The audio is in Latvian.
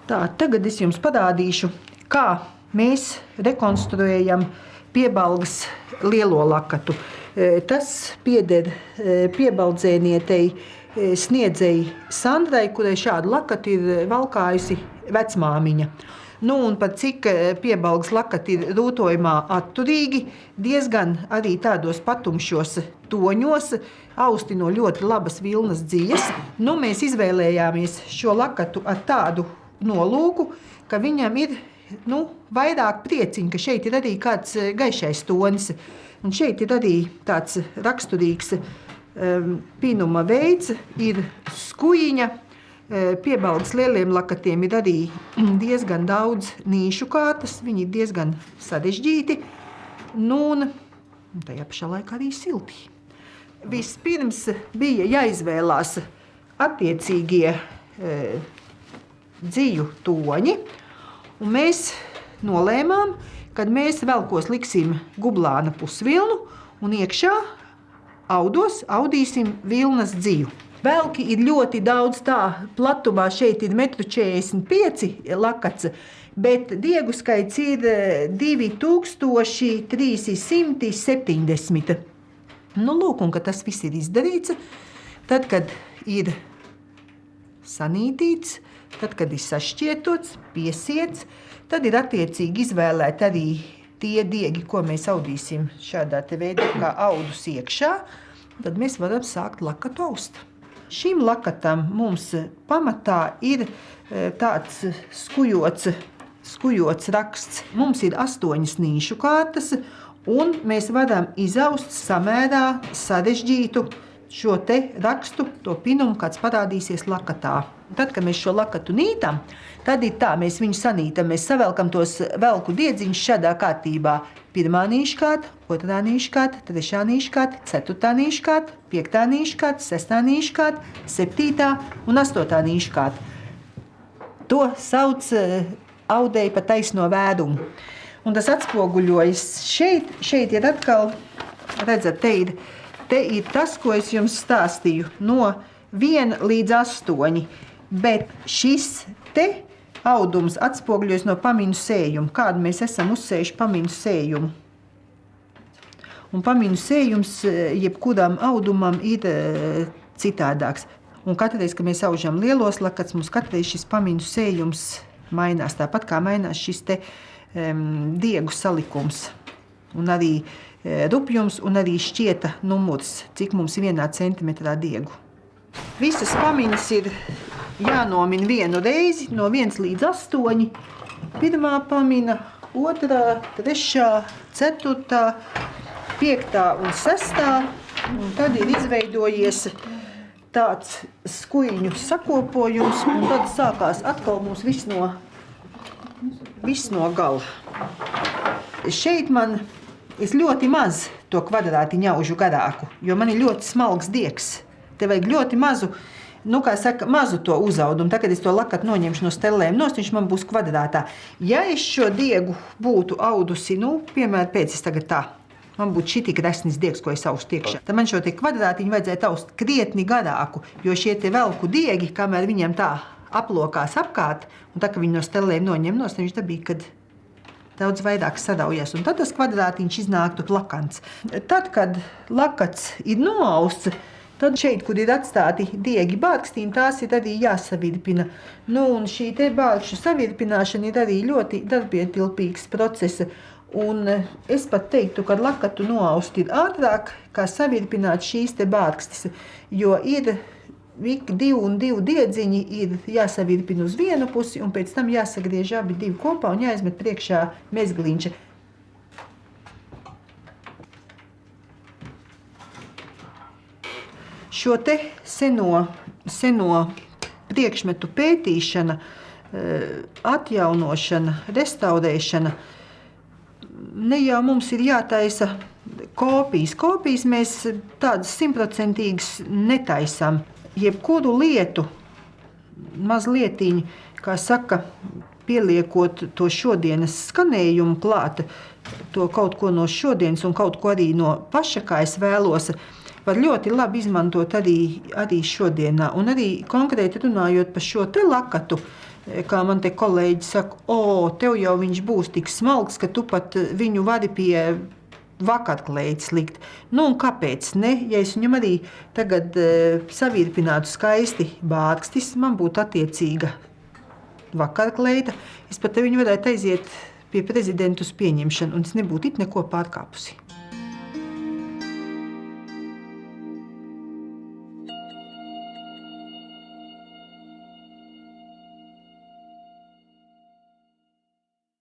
Tā, tagad es jums parādīšu, kā mēs rekonstruējam Piebalgas lielo lakatu. Tas pieder piebaldzēnietei Sniedzei Sandrai, kurai šādu lakatu ir valkājusi vecmāmiņa. Un par cik Piebalgas lakati ir rūtojumā atturīgi, diezgan arī tādos patumšos toņos, austi no ļoti labas vilnas dzijas. Mēs izvēlējāmies šo lakatu ar tādu nolūku, ka viņam ir vairāk prieciņa, ka šeit ir arī kāds gaišais tonis. Un šeit ir arī tāds raksturīgs pinuma veids, ir skujiņa. Piebalgas lieliem lakatiem ir arī diezgan daudz nīšu kārtas, viņi ir diezgan sarežģīti, un tajā pašā laikā arī silti. Vispirms bija jāizvēlās attiecīgie dziju toņi, un mēs nolēmām, kad mēs velkos liksim gublāna pusvilnu un iekšā audos audīsim vilnas dziju. Velki ir ļoti daudz tā platumā, šeit ir 1,45 m lakats, bet diegu skaits ir 2370. Lūk, un kad tas viss ir izdarīts, tad, kad ir sanītīts, tad, kad ir sašķietots, piesiets, tad ir attiecīgi izvēlēt arī tie diegi, ko mēs audīsim šādā te veidā kā audus iekšā, tad mēs varam sākt lakatu aust. Šim lakatam mums pamatā ir tāds skujots raksts. Mums ir 8 nīšu kārtas, un mēs varam izaust samērā sarežģītu šo te rakstu, to pinumu, kāds parādīsies lakatā. Tad, kad mēs šo lakatu nītam, tad ir tā, mēs viņu sanītam, mēs savelkam tos velku diedziņus šādā kārtībā. 1. nīškārta, 2. nīškārta, 3. nīškārta, 4. nīškārta, 5. nīškārta, 6. nīškārta, 7. un 8. nīškārta. To sauc audēji pa taisno vēdumu. Un tas atspoguļojas šeit ir atkal, redzat, te ir tas, ko es jums stāstīju, no 1 līdz 8, bet šis te audums atspoguļojas no paminu sējuma, kādu mēs esam uzsējuši paminu sējumu. Un paminu sējums jebkuram audumam ir citādāks. Un katreiz, kad mēs aužam lielos lakats, mums katreiz šis paminu sējums mainās, tāpat kā mainās šis te diegu salikums. Un arī rupjums un arī šķieta numurs, cik mums ir 1 centimetrā diegu. Visas pamiņas ir jānomina vienu reizi, no 1 līdz 8. 1. pamina, 2., 3., 4., 5. un 6. Un tad ir izveidojies tāds skuiņu sakopojums, un tad sākās atkal mums viss no gala. Šeit es ļoti maz to kvadrātiņu aužu garāku, jo man ir ļoti smalks diegs. Te vajag ļoti mazu to uzaudumu. Tad, kad es to lakatu noņemšu no stellēm nost, viņš man būs kvadrātā. Ja es šo diegu būtu audusi, piemēram, es tagad tā, man būtu šitik resnis diegs, ko es austu iekšā, tad man šo te kvadrātiņu vajadzētu aust krietni garāku, jo šie te velku diegi, kamēr viņam tā aplokās apkārt, un tā, ka viņi no stellēm noņem nost, viņš dabīgi, kad daudz vairāk sadaujas, un tad tas kvadrātiņš iznāktu plakants. Tad, kad lakats ir noausts, tad šeit, kur ir atstāti diegi bārkstīm, tās ir arī jāsavirpina. Un šī te bārkšu savirpināšana ir arī ļoti darbietilpīgs process. Un es pat teiktu, ka lakatu noaust ir ātrāk, kā savirpināt šīs te bārkstis, jo ir 2 un 2 diedziņi ir jāsavirpina uz vienu pusi, un pēc tam jāsagriež abi 2 kopā un jāizmet priekšā mezgliņš. Šo te seno priekšmetu pētīšana, atjaunošana, restaurēšana, ne jau mums ir jātaisa kopijas. Kopijas mēs tādas 100% netaisām. Jebkuru lietu, mazlietiņu, kā saka, pieliekot to šodienas skanējumu klāt, to kaut ko no šodienas un kaut ko arī no paša, kā es vēlos, var ļoti labi izmantot arī šodienā. Un arī konkrēti runājot par šo te lakatu, kā man te kolēģi saka, tev jau viņš būs tik smalks, ka tu pat viņu vari pie vakarkleites likt. Un kāpēc ne? Ja es viņam arī tagad savirpinātu skaisti bārkstis, man būtu attiecīga vakarkleita, es pat viņu varētu aiziet pie prezidenta uz pieņemšanu, un es nebūtu neko pārkāpusi.